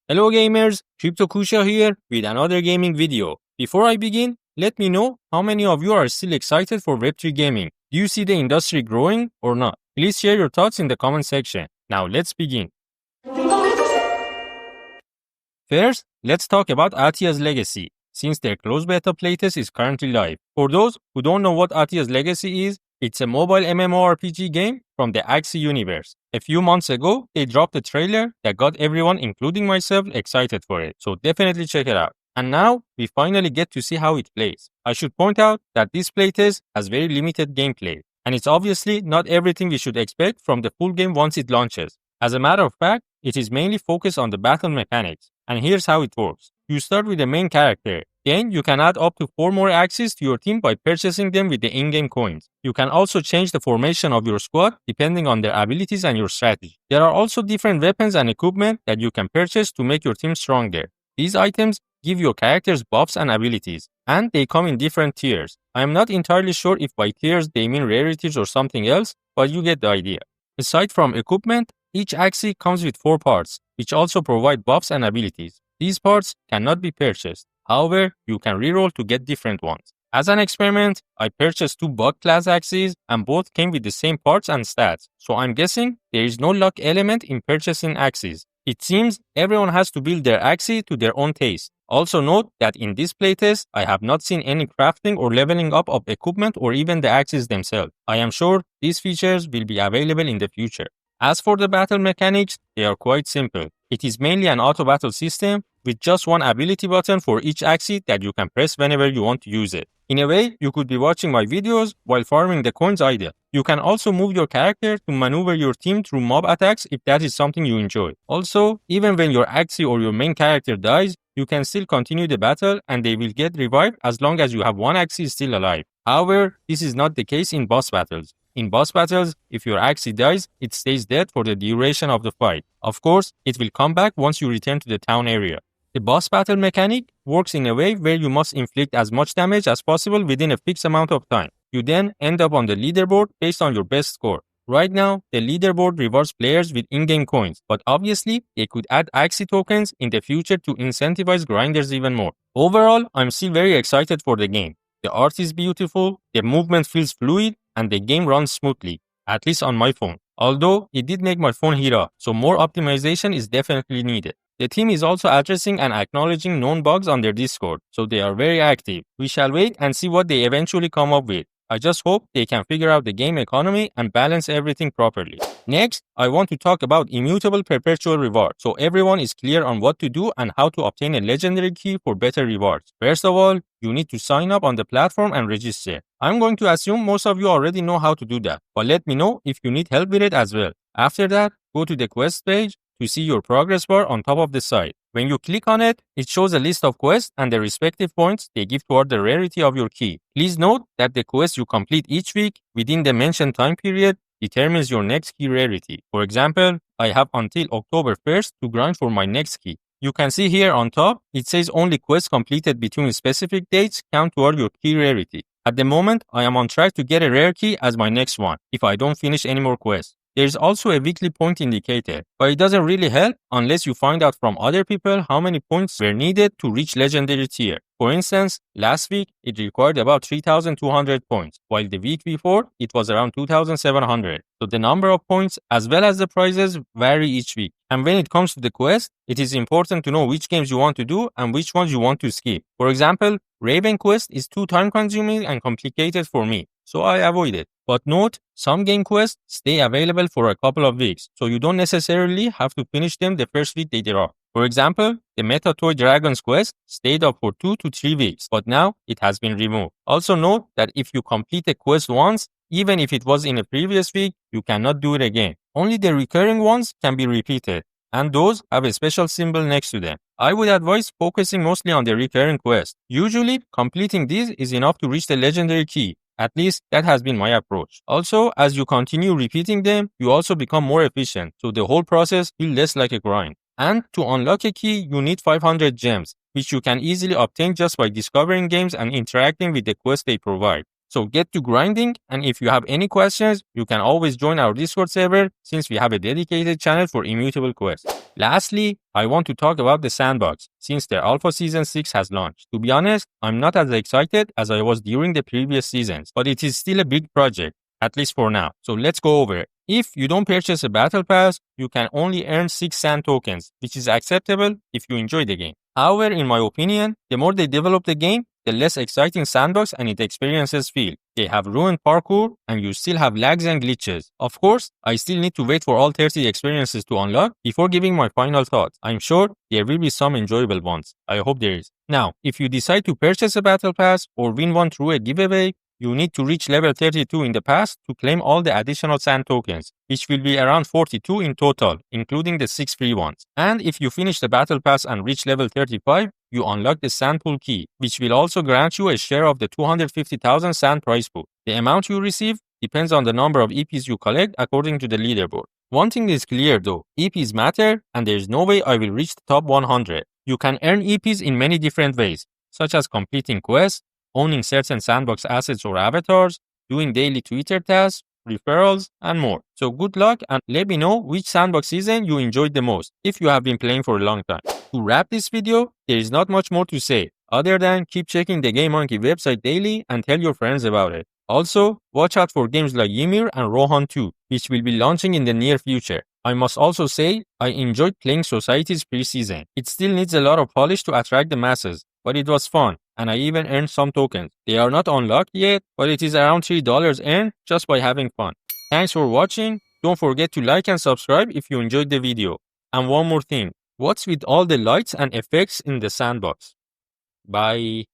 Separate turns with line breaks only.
Hello gamers, CryptoKusha here with another gaming video. Before I begin, let me know how many of you are still excited for Web3 gaming. Do you see the industry growing or not? Please share your thoughts in the comment section. Now let's begin. First, let's talk about Atias Legacy, since their closed beta playtest is currently live. For those who don't know what Atias Legacy is, it's a mobile MMORPG game from the Axie universe. A few months ago, they dropped a trailer that got everyone, including myself, excited for it, so definitely check it out. And now, we finally get to see how it plays. I should point out that this playtest has very limited gameplay, and it's obviously not everything we should expect from the full game once it launches. As a matter of fact, it is mainly focused on the battle mechanics, and here's how it works. You start with the main character. Then you can add up to 4 more Axies to your team by purchasing them with the in-game coins. You can also change the formation of your squad depending on their abilities and your strategy. There are also different weapons and equipment that you can purchase to make your team stronger. These items give your characters buffs and abilities, and they come in different tiers. I am not entirely sure if by tiers they mean rarities or something else, but you get the idea. Aside from equipment, each Axie comes with 4 parts, which also provide buffs and abilities. These parts cannot be purchased. However, you can reroll to get different ones. As an experiment, I purchased 2 bug class Axies and both came with the same parts and stats, so I'm guessing there is no luck element in purchasing Axies. It seems everyone has to build their Axie to their own taste. Also note that in this playtest, I have not seen any crafting or leveling up of equipment or even the Axies themselves. I am sure these features will be available in the future. As for the battle mechanics, they are quite simple. It is mainly an auto battle system with just one ability button for each Axie that you can press whenever you want to use it. In a way, you could be watching my videos while farming the coins idle. You can also move your character to maneuver your team through mob attacks if that is something you enjoy. Also, even when your Axie or your main character dies, you can still continue the battle and they will get revived as long as you have one Axie still alive. However, this is not the case in boss battles. In boss battles, if your Axie dies, it stays dead for the duration of the fight. Of course, it will come back once you return to the town area. The boss battle mechanic works in a way where you must inflict as much damage as possible within a fixed amount of time. You then end up on the leaderboard based on your best score. Right now, the leaderboard rewards players with in-game coins, but obviously, they could add Axie tokens in the future to incentivize grinders even more. Overall, I'm still very excited for the game. The art is beautiful, the movement feels fluid, and the game runs smoothly, at least on my phone. Although, it did make my phone heat up, so more optimization is definitely needed. The team is also addressing and acknowledging known bugs on their Discord, so they are very active. We shall wait and see what they eventually come up with. I just hope they can figure out the game economy and balance everything properly. Next, I want to talk about Immutable perpetual reward, so everyone is clear on what to do and how to obtain a legendary key for better rewards. First of all, you need to sign up on the platform and register. I'm going to assume most of you already know how to do that, but let me know if you need help with it as well. After that, go to the quest page to see your progress bar on top of the site. When you click on it, it shows a list of quests and the respective points they give toward the rarity of your key. Please note that the quests you complete each week within the mentioned time period determines your next key rarity. For example, I have until October 1st to grind for my next key. You can see here on top, it says only quests completed between specific dates count toward your key rarity. At the moment, I am on track to get a rare key as my next one, if I don't finish any more quests. There is also a weekly point indicator, but it doesn't really help unless you find out from other people how many points were needed to reach legendary tier. For instance, last week it required about 3,200 points, while the week before it was around 2,700. So the number of points as well as the prizes vary each week. And when it comes to the quest, it is important to know which games you want to do and which ones you want to skip. For example, Raven quest is too time consuming and complicated for me, so I avoid it. But note, some game quests stay available for a couple of weeks, so you don't necessarily have to finish them the first week they drop. For example, the Meta Toy Dragons quest stayed up for 2 to 3 weeks, but now it has been removed. Also note that if you complete a quest once, even if it was in a previous week, you cannot do it again. Only the recurring ones can be repeated, and those have a special symbol next to them. I would advise focusing mostly on the recurring quests. Usually, completing these is enough to reach the legendary key. At least that has been my approach. Also, as you continue repeating them, you also become more efficient, so the whole process feels less like a grind. And to unlock a key, you need 500 gems, which you can easily obtain just by discovering games and interacting with the quests they provide. So get to grinding, and if you have any questions, you can always join our Discord server since we have a dedicated channel for Immutable quests. Lastly, I want to talk about the Sandbox since their Alpha Season 6 has launched. To be honest, I'm not as excited as I was during the previous seasons, but it is still a big project, at least for now. So let's go over it. If you don't purchase a battle pass, you can only earn 6 sand tokens, which is acceptable if you enjoy the game. However, in my opinion, the more they develop the game, the less exciting Sandbox and its experiences feel. They have ruined parkour and you still have lags and glitches. Of course, I still need to wait for all 30 experiences to unlock before giving my final thoughts. I'm sure there will be some enjoyable ones. I hope there is. Now, if you decide to purchase a battle pass or win one through a giveaway, you need to reach level 32 in the pass to claim all the additional sand tokens, which will be around 42 in total, including the 6 free ones. And if you finish the battle pass and reach level 35, you unlock the sand pool key, which will also grant you a share of the 250,000 sand prize pool. The amount you receive depends on the number of EPs you collect according to the leaderboard. One thing is clear though, EPs matter and there is no way I will reach the top 100. You can earn EPs in many different ways, such as completing quests, owning certain sandbox assets or avatars, doing daily Twitter tasks, referrals, and more. So good luck and let me know which sandbox season you enjoyed the most if you have been playing for a long time. To wrap this video, there is not much more to say other than keep checking the Game Monkey website daily and tell your friends about it. Also, watch out for games like Ymir and Rohan 2, which will be launching in the near future. I must also say, I enjoyed playing Society's pre-season. It still needs a lot of polish to attract the masses, but it was fun, and I even earned some tokens. They are not unlocked yet, but it is around $3 earned just by having fun. Thanks for watching. Don't forget to like and subscribe if you enjoyed the video. And one more thing, what's with all the lights and effects in the sandbox? Bye.